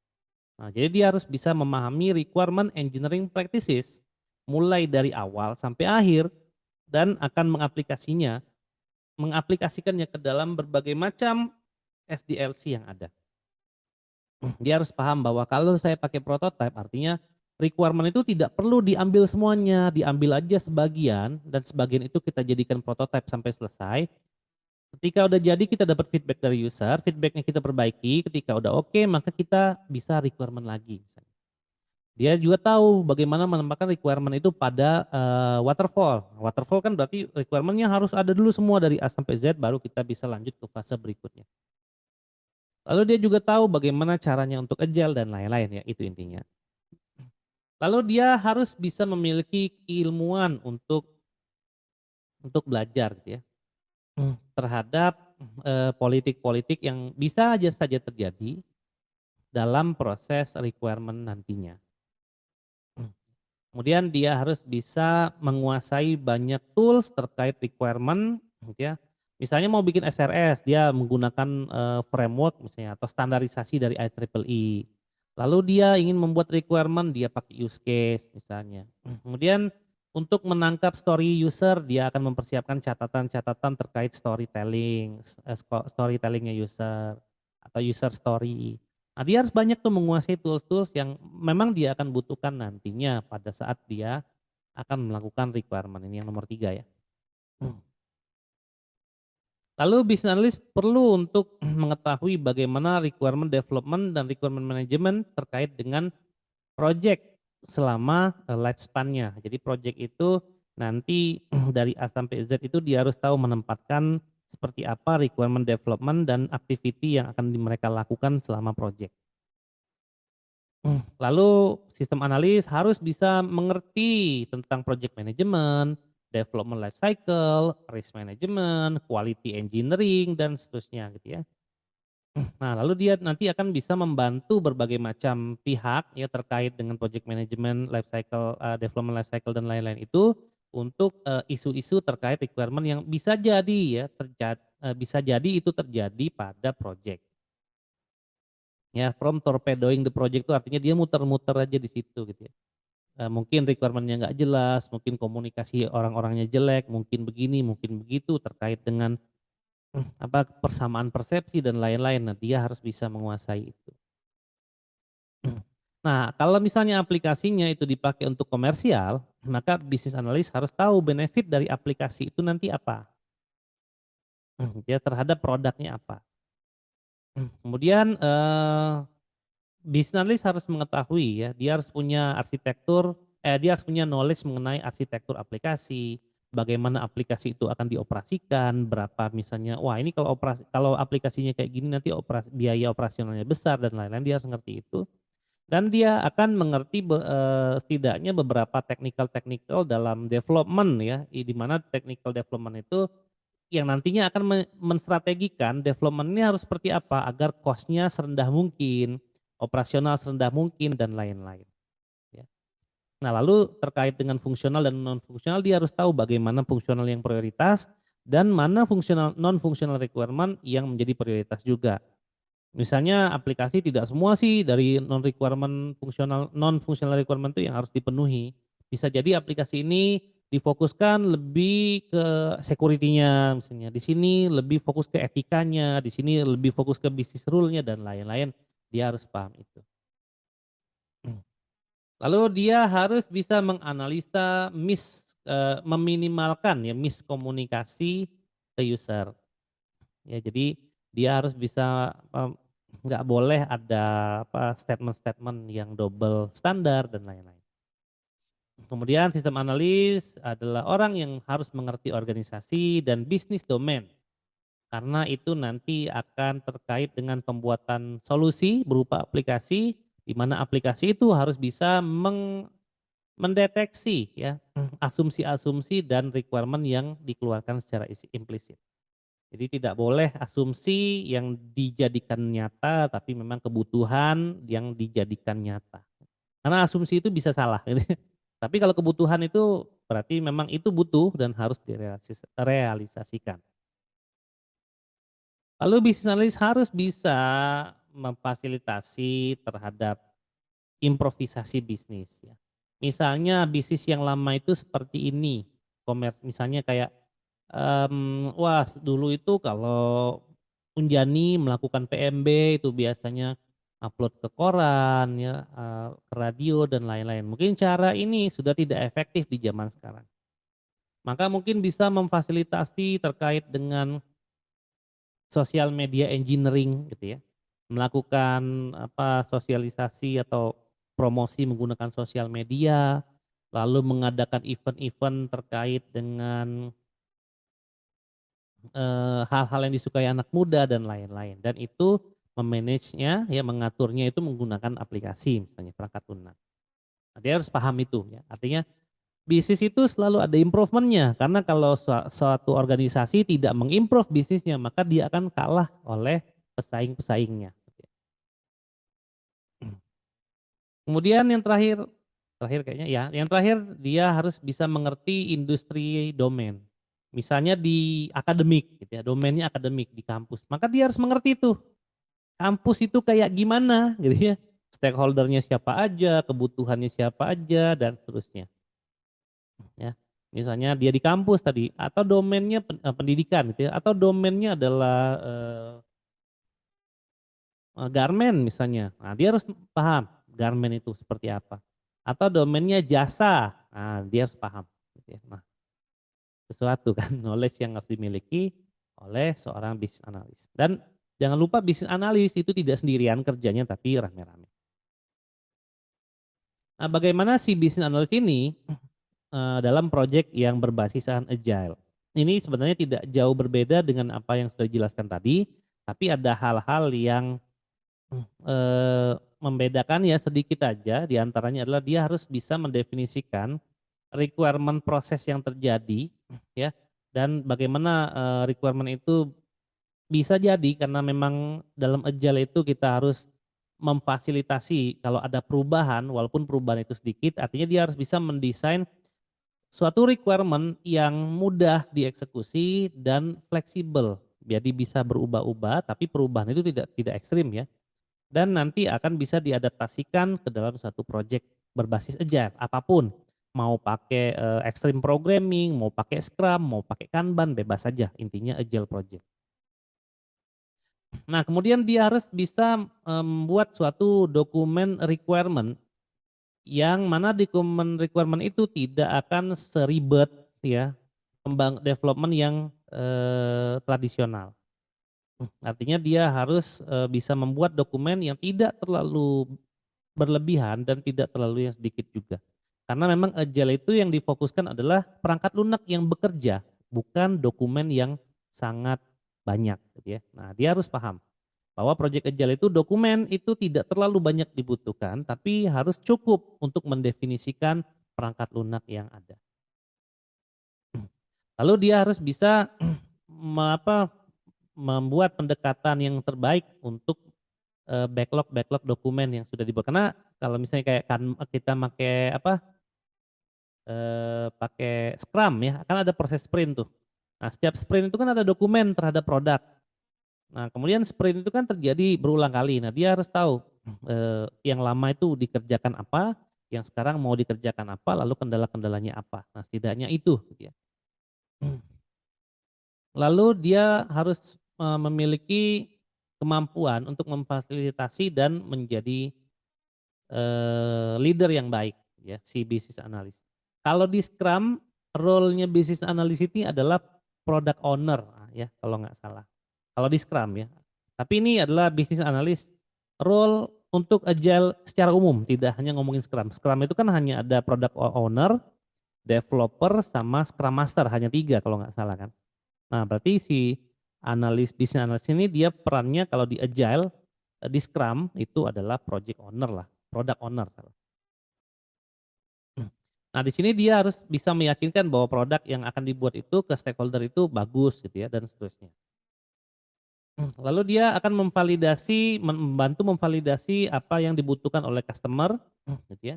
A: Nah, jadi dia harus bisa memahami requirement engineering practices mulai dari awal sampai akhir dan akan mengaplikasikannya ke dalam berbagai macam SDLC yang ada. Dia harus paham bahwa kalau saya pakai prototype artinya requirement itu tidak perlu diambil semuanya, diambil aja sebagian dan sebagian itu kita jadikan prototype sampai selesai. Ketika udah jadi kita dapat feedback dari user, feedbacknya kita perbaiki, ketika udah oke maka kita bisa requirement lagi. Dia juga tahu bagaimana menempatkan requirement itu pada waterfall. Waterfall kan berarti requirementnya harus ada dulu semua dari A sampai Z baru kita bisa lanjut ke fase berikutnya. Lalu dia juga tahu bagaimana caranya untuk agile dan lain-lain ya, itu intinya. Lalu dia harus bisa memiliki keilmuan untuk belajar gitu ya. Terhadap politik-politik yang bisa aja saja terjadi dalam proses requirement nantinya. Kemudian dia harus bisa menguasai banyak tools terkait requirement gitu ya. Misalnya mau bikin SRS, dia menggunakan framework misalnya atau standarisasi dari IEEE. Lalu dia ingin membuat requirement, dia pakai use case misalnya. Kemudian untuk menangkap story user, dia akan mempersiapkan catatan-catatan terkait storytellingnya user atau user story. Nah, dia harus banyak tuh menguasai tools-tools yang memang dia akan butuhkan nantinya pada saat dia akan melakukan requirement. Ini yang nomor 3 ya. Lalu business analyst perlu untuk mengetahui bagaimana requirement development dan requirement management terkait dengan project selama lifespan-nya. Jadi project itu nanti dari A sampai Z itu dia harus tahu menempatkan seperti apa requirement development dan activity yang akan mereka lakukan selama project. Lalu sistem analis harus bisa mengerti tentang project management, development life cycle, risk management, quality engineering dan seterusnya gitu ya. Nah, lalu dia nanti akan bisa membantu berbagai macam pihak ya terkait dengan project management, life cycle, development life cycle dan lain-lain itu untuk isu-isu terkait requirement yang bisa jadi ya bisa jadi itu terjadi pada project. Ya, from torpedoing the project itu artinya dia muter-muter aja di situ gitu ya. Mungkin requirement-nya nggak jelas, mungkin komunikasi orang-orangnya jelek, mungkin begini, mungkin begitu terkait dengan apa persamaan persepsi dan lain-lain. Nah, dia harus bisa menguasai itu. Nah, kalau misalnya aplikasinya itu dipakai untuk komersial, maka bisnis analis harus tahu benefit dari aplikasi itu nanti apa. Dia terhadap produknya apa. Kemudian bisnis analis harus mengetahui ya, dia harus punya dia harus punya knowledge mengenai arsitektur aplikasi, bagaimana aplikasi itu akan dioperasikan, berapa misalnya, wah ini kalau aplikasinya kayak gini nanti biaya operasionalnya besar dan lain-lain, dia harus ngerti itu. Dan dia akan mengerti setidaknya beberapa technical dalam development ya, di mana technical development itu yang nantinya akan menstrategikan development ini harus seperti apa agar cost-nya serendah mungkin, operasional serendah mungkin dan lain-lain. Ya. Nah, lalu terkait dengan fungsional dan non fungsional dia harus tahu bagaimana fungsional yang prioritas dan mana fungsional non fungsional requirement yang menjadi prioritas juga. Misalnya aplikasi tidak semua sih dari non functional requirement itu yang harus dipenuhi. Bisa jadi aplikasi ini difokuskan lebih ke security-nya misalnya. Di sini lebih fokus ke etikanya, di sini lebih fokus ke business rule-nya dan lain-lain. Dia harus paham itu. Lalu dia harus bisa menganalisa meminimalkan ya miskomunikasi ke user. Ya, jadi dia harus bisa nggak boleh ada statement-statement yang double standar dan lain-lain. Kemudian sistem analis adalah orang yang harus mengerti organisasi dan bisnis domain karena itu nanti akan terkait dengan pembuatan solusi berupa aplikasi di mana aplikasi itu harus bisa mendeteksi ya asumsi-asumsi dan requirement yang dikeluarkan secara implisit. Jadi tidak boleh asumsi yang dijadikan nyata, tapi memang kebutuhan yang dijadikan nyata. Karena asumsi itu bisa salah. Gitu. Tapi kalau kebutuhan itu berarti memang itu butuh dan harus direalisasikan. Lalu bisnis analis harus bisa memfasilitasi terhadap improvisasi bisnis. Ya. Misalnya bisnis yang lama itu seperti ini, misalnya kayak wah dulu itu kalau Unjani melakukan PMB itu biasanya upload ke koran ya, ke radio dan lain-lain. Mungkin cara ini sudah tidak efektif di zaman sekarang. Maka mungkin bisa memfasilitasi terkait dengan sosial media engineering gitu ya. Melakukan sosialisasi atau promosi menggunakan sosial media, lalu mengadakan event-event terkait dengan hal-hal yang disukai anak muda dan lain-lain. Dan itu memanagenya ya mengaturnya itu menggunakan aplikasi misalnya perangkat lunak. Nah, dia harus paham itu ya. Artinya bisnis itu selalu ada improvementnya karena kalau suatu organisasi tidak mengimprove bisnisnya maka dia akan kalah oleh pesaing-pesaingnya. Kemudian yang terakhir, terakhir kayaknya ya, yang terakhir dia harus bisa mengerti industri domain. Misalnya di akademik gitu ya, domainnya akademik di kampus. Maka dia harus mengerti tuh, kampus itu kayak gimana gitu ya. Stakeholdernya siapa aja, kebutuhannya siapa aja dan seterusnya. Ya. Misalnya dia di kampus tadi atau domainnya pendidikan gitu ya, atau domainnya adalah garmen misalnya. Nah, dia harus paham garmen itu seperti apa. Atau domainnya jasa, nah, dia harus paham. Gitu ya. Nah, sesuatu kan knowledge yang harus dimiliki oleh seorang bisnis analis. Dan jangan lupa bisnis analis itu tidak sendirian kerjanya tapi rame-rame. Nah, bagaimana si bisnis analis ini dalam proyek yang berbasiskan agile? Ini sebenarnya tidak jauh berbeda dengan apa yang sudah dijelaskan tadi, tapi ada hal-hal yang membedakan ya sedikit aja, diantaranya adalah dia harus bisa mendefinisikan requirement proses yang terjadi ya dan bagaimana requirement itu bisa jadi karena memang dalam agile itu kita harus memfasilitasi kalau ada perubahan walaupun perubahan itu sedikit artinya dia harus bisa mendesain suatu requirement yang mudah dieksekusi dan fleksibel jadi bisa berubah-ubah tapi perubahan itu tidak ekstrim ya dan nanti akan bisa diadaptasikan ke dalam satu project berbasis agile apapun. Mau pakai extreme programming, mau pakai Scrum, mau pakai Kanban, bebas saja. Intinya agile project. Nah, kemudian dia harus bisa membuat suatu dokumen requirement yang mana dokumen requirement itu tidak akan seribet ya development yang tradisional. Artinya dia harus bisa membuat dokumen yang tidak terlalu berlebihan dan tidak terlalu yang sedikit juga. Karena memang agile itu yang difokuskan adalah perangkat lunak yang bekerja, bukan dokumen yang sangat banyak gitu ya. Nah, dia harus paham bahwa project agile itu dokumen itu tidak terlalu banyak dibutuhkan tapi harus cukup untuk mendefinisikan perangkat lunak yang ada. Lalu dia harus bisa membuat pendekatan yang terbaik untuk backlog dokumen yang sudah dibuat. Karena kalau misalnya kayak kan kita pakai pakai Scrum ya, kan ada proses sprint tuh. Nah, setiap sprint itu kan ada dokumen terhadap produk. Nah, kemudian sprint itu kan terjadi berulang kali. Nah, dia harus tahu yang lama itu dikerjakan apa, yang sekarang mau dikerjakan apa, lalu kendala-kendalanya apa. Nah, setidaknya itu gitu ya. Lalu dia harus memiliki kemampuan untuk memfasilitasi dan menjadi leader yang baik ya si bisnis analis. Kalau di Scrum role-nya bisnis analis ini adalah product owner ya kalau nggak salah. Kalau di Scrum ya. Tapi ini adalah bisnis analis role untuk agile secara umum, tidak hanya ngomongin Scrum. Scrum itu kan hanya ada product owner, developer sama Scrum Master, hanya 3 kalau nggak salah kan. Nah, berarti si bisnis analis ini dia perannya kalau di agile, di Scrum itu adalah project owner lah, product owner. Nah, di sini dia harus bisa meyakinkan bahwa produk yang akan dibuat itu ke stakeholder itu bagus gitu ya dan seterusnya. Lalu dia akan membantu memvalidasi apa yang dibutuhkan oleh customer gitu ya,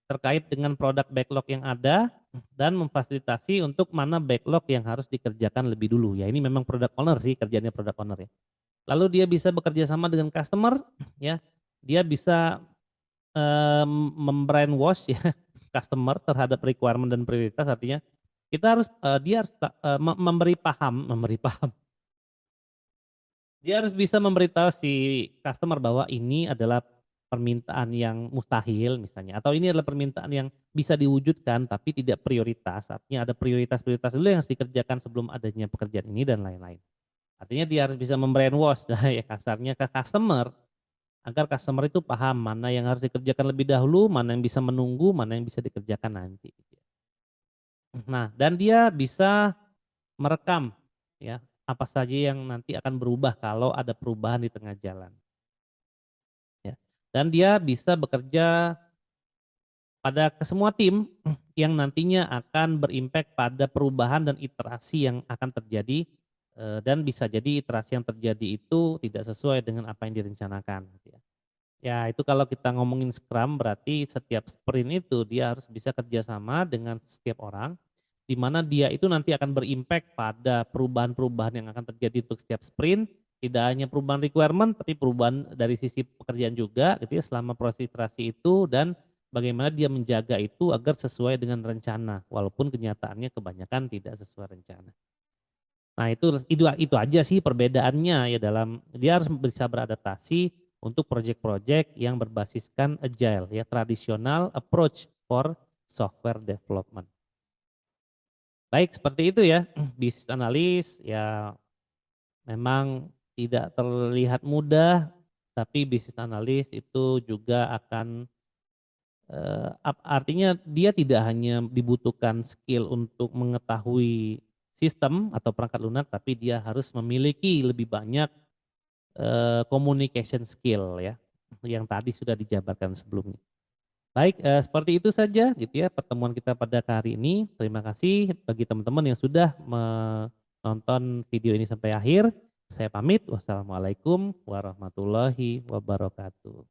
A: terkait dengan produk backlog yang ada dan memfasilitasi untuk mana backlog yang harus dikerjakan lebih dulu. Ya ini memang product owner sih, kerjanya product owner ya. Lalu dia bisa bekerja sama dengan customer ya. Dia bisa membrainwash ya customer terhadap requirement dan prioritas, artinya kita harus dia harus memberi paham. Dia harus bisa memberitahu si customer bahwa ini adalah permintaan yang mustahil misalnya, atau ini adalah permintaan yang bisa diwujudkan tapi tidak prioritas, artinya ada prioritas-prioritas dulu yang harus dikerjakan sebelum adanya pekerjaan ini dan lain-lain. Artinya dia harus bisa membrainwash ya kasarnya ke customer, agar customer itu paham mana yang harus dikerjakan lebih dahulu, mana yang bisa menunggu, mana yang bisa dikerjakan nanti. Nah, dan dia bisa merekam ya apa saja yang nanti akan berubah kalau ada perubahan di tengah jalan. Ya. Dan dia bisa bekerja pada ke semua tim yang nantinya akan berimpact pada perubahan dan iterasi yang akan terjadi dan bisa jadi iterasi yang terjadi itu tidak sesuai dengan apa yang direncanakan. Gitu ya. Ya itu kalau kita ngomongin Scrum berarti setiap sprint itu dia harus bisa kerjasama dengan setiap orang, di mana dia itu nanti akan berimpact pada perubahan-perubahan yang akan terjadi untuk setiap sprint, tidak hanya perubahan requirement tapi perubahan dari sisi pekerjaan juga gitu ya selama proses iterasi itu, dan bagaimana dia menjaga itu agar sesuai dengan rencana walaupun kenyataannya kebanyakan tidak sesuai rencana. Nah itu aja sih perbedaannya ya dalam dia harus bisa beradaptasi untuk project-project yang berbasiskan agile ya tradisional approach for software development. Baik seperti itu ya bisnis analis ya memang tidak terlihat mudah tapi bisnis analis itu juga akan artinya dia tidak hanya dibutuhkan skill untuk mengetahui sistem atau perangkat lunak tapi dia harus memiliki lebih banyak communication skill ya, yang tadi sudah dijabarkan sebelumnya. Baik, seperti itu saja gitu ya pertemuan kita pada hari ini. Terima kasih bagi teman-teman yang sudah menonton video ini sampai akhir. Saya pamit, wassalamualaikum warahmatullahi wabarakatuh.